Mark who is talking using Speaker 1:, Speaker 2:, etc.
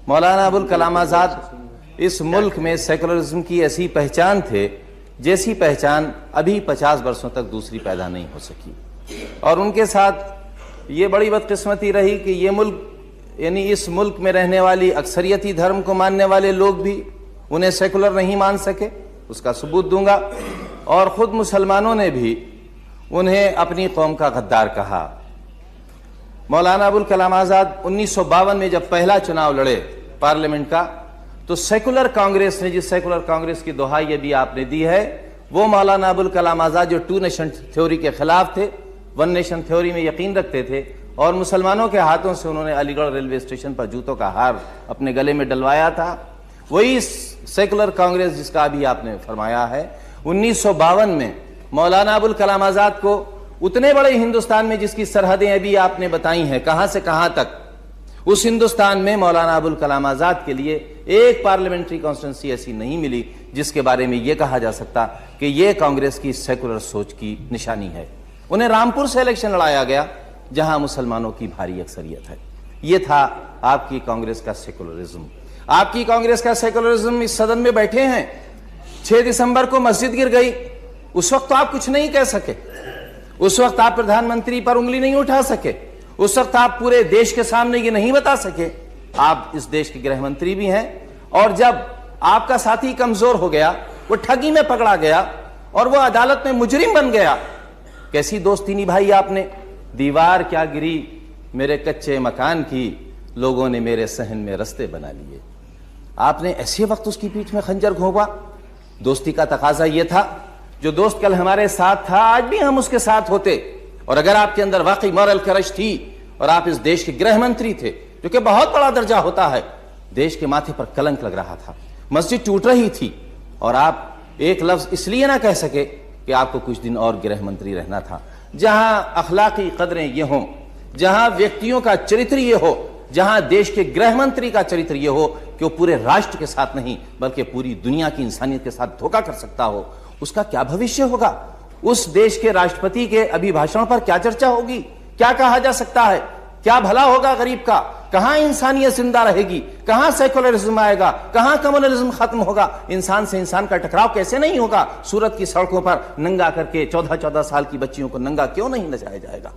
Speaker 1: مولانا ابوالکلام آزاد اس ملک میں سیکولرزم کی ایسی پہچان تھے جیسی پہچان ابھی 50 برسوں تک دوسری پیدا نہیں ہو سکی، اور ان کے ساتھ یہ بڑی بدقسمتی رہی کہ یہ ملک یعنی اس ملک میں رہنے والی اکثریتی دھرم کو ماننے والے لوگ بھی انہیں سیکولر نہیں مان سکے، اس کا ثبوت دوں گا، اور خود مسلمانوں نے بھی انہیں اپنی قوم کا غدار کہا۔ مولانا ابوالکلام آزاد 1952 میں جب پہلا چناؤ لڑے پارلیمنٹ کا تو سیکولر کانگریس نے، جس سیکولر کانگریس کی دہائی ابھی آپ نے دی ہے، وہ مولانا ابوالکلام آزاد جو 2 نیشن تھیوری کے خلاف تھے، 1 نیشن تھیوری میں یقین رکھتے تھے، اور مسلمانوں کے ہاتھوں سے انہوں نے علی گڑھ ریلوے اسٹیشن پر جوتوں کا ہار اپنے گلے میں ڈلوایا تھا، وہی سیکولر کانگریس جس کا ابھی آپ نے فرمایا ہے 1952 میں مولانا ابوالکلام آزاد کو اتنے بڑے ہندوستان میں جس کی سرحدیں ابھی آپ نے بتائی ہیں کہاں سے کہاں تک، اس ہندوستان میں مولانا ابوالکلام آزاد کے لیے ایک پارلیمنٹری کانسٹیٹوئنسی ایسی نہیں ملی جس کے بارے میں یہ کہا جا سکتا کہ یہ کانگریس کی سیکولر سوچ کی نشانی ہے۔ انہیں رامپور سے الیکشن لڑایا گیا جہاں مسلمانوں کی بھاری اکثریت ہے۔ یہ تھا آپ کی کانگریس کا سیکولرزم۔ آپ کی کانگریس کا سیکولرزم اس صدن میں بیٹھے ہیں، 6 دسمبر کو مسجد گر گئی، اس وقت تو آپ کچھ نہیں کہہ سکے، اس وقت آپ پردھان منتری پر انگلی نہیں اٹھا سکے، اس وقت آپ پورے دیش کے سامنے یہ نہیں بتا سکے آپ اس دیش کے گرہ منتری بھی ہیں، اور جب آپ کا ساتھی کمزور ہو گیا، وہ ٹھگی میں پکڑا گیا اور وہ عدالت میں مجرم بن گیا، کیسی دوستی نبھائی آپ نے؟ دیوار کیا گری میرے کچے مکان کی، لوگوں نے میرے صحن میں رستے بنا لیے۔ آپ نے ایسے وقت اس کی پیٹھ میں خنجر گھونپا۔ دوستی کا تقاضا یہ تھا، جو دوست کل ہمارے ساتھ تھا آج بھی ہم اس کے ساتھ ہوتے، اور اگر آپ کے اندر واقعی مورل کرش تھی اور آپ اس دیش کے گرہ منتری تھے، جو کہ بہت بڑا درجہ ہوتا ہے، دیش کے ماتھے پر کلنک لگ رہا تھا، مسجد ٹوٹ رہی تھی، اور آپ ایک لفظ اس لیے نہ کہہ سکے کہ آپ کو کچھ دن اور گرہ منتری رہنا تھا۔ جہاں اخلاقی قدریں یہ ہوں، جہاں ویکتیوں کا چرتر یہ ہو، جہاں دیش کے گرہ منتری کا چرتر یہ ہو کہ وہ پورے راشٹر کے ساتھ نہیں بلکہ پوری دنیا کی انسانیت کے ساتھ دھوکہ کر سکتا ہو، اس کا کیا بھوشیہ ہوگا؟ اس دیش کے راشٹرپتی کے ابھی بھاشنوں پر کیا چرچا ہوگی؟ کیا کہا جا سکتا ہے؟ کیا بھلا ہوگا غریب کا؟ کہاں انسانیت زندہ رہے گی؟ کہاں سیکولرزم آئے گا؟ کہاں کمیونزم ختم ہوگا؟ انسان سے انسان کا ٹکراؤ کیسے نہیں ہوگا؟ سورت کی سڑکوں پر ننگا کر کے 14 سال کی بچیوں کو ننگا کیوں نہیں نچایا جائے گا؟